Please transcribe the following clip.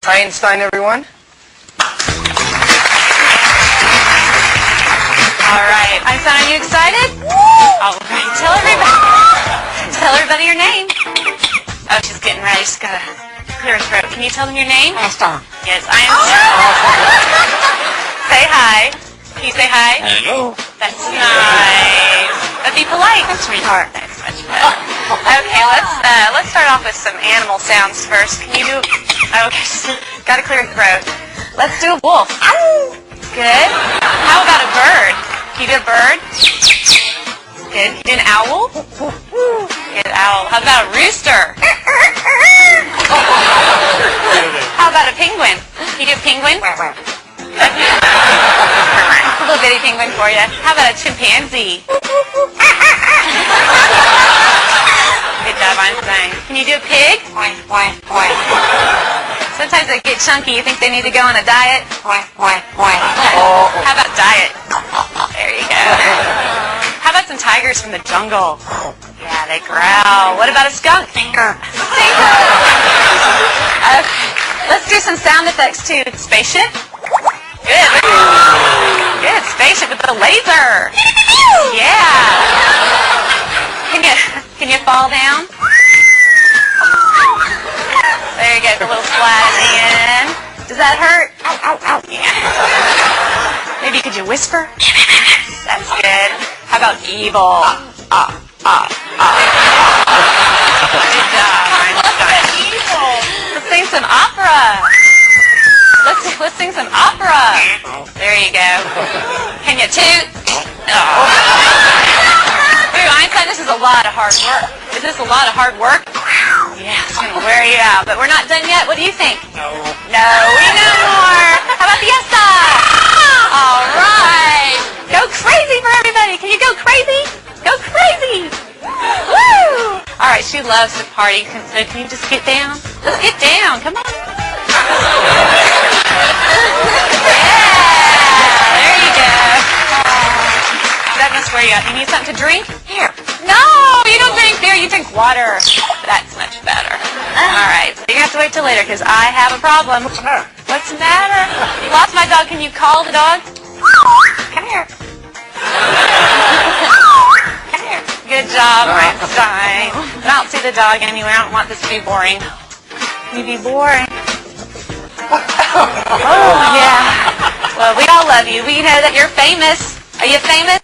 Einstein, everyone. All right. Einstein, are you excited? All right. Tell everybody your name. Oh, she's getting ready. She's got to clear her throat. Can you tell them your name? Einstein. Yes, Einstein. Say hi. Can you say hi? Hello. That's nice. But be polite, sweetheart. That's much better. Okay, let's start off with some animal sounds first. Can you do? Okay, got to clear your throat. Let's do a wolf. Good. How about a bird? Can you do a bird? Good. Can you do an owl? Good owl. How about a rooster? How about a penguin? Can you do a penguin? A little bitty penguin for you. How about a chimpanzee? Good job, Einstein. Can you do a pig? Sometimes they get chunky. You think they need to go on a diet? How about diet? There you go. How about some tigers from the jungle? Yeah, they growl. What about a skunk? Stinker. Okay. Let's do some sound effects too. Spaceship? Good. Good. Spaceship with the laser. Yeah. Can you fall down? There you go. A little flat at the end. Does that hurt? Yeah. Maybe could you whisper? That's good. How about evil? Good job, Einstein. Evil. Let's sing some opera. Let's sing some opera. There you go. Can you toot? Ooh, Einstein, this is a lot of hard work. Is this a lot of hard work? Yeah, it's going to wear you out. But we're not done yet. What do you think? No, we know more. How about fiesta? All right. Go crazy for everybody. Can you go crazy? Go crazy. Woo! All right, she loves to party. So can you just get down? Let's get down. Come on. Yeah, there you go. That must wear you out. You need something to drink? Here. No, you don't drink beer. You drink water. That's much better. All right, so you're going to have to wait till later because I have a problem. What's the matter? What's the matter? You lost my dog. Can you call the dog? Come here. Come here. Good job, Einstein. I don't see the dog anywhere. I don't want this to be boring. Can you be boring? Oh, yeah. Well, we all love you. We know that you're famous. Are you famous?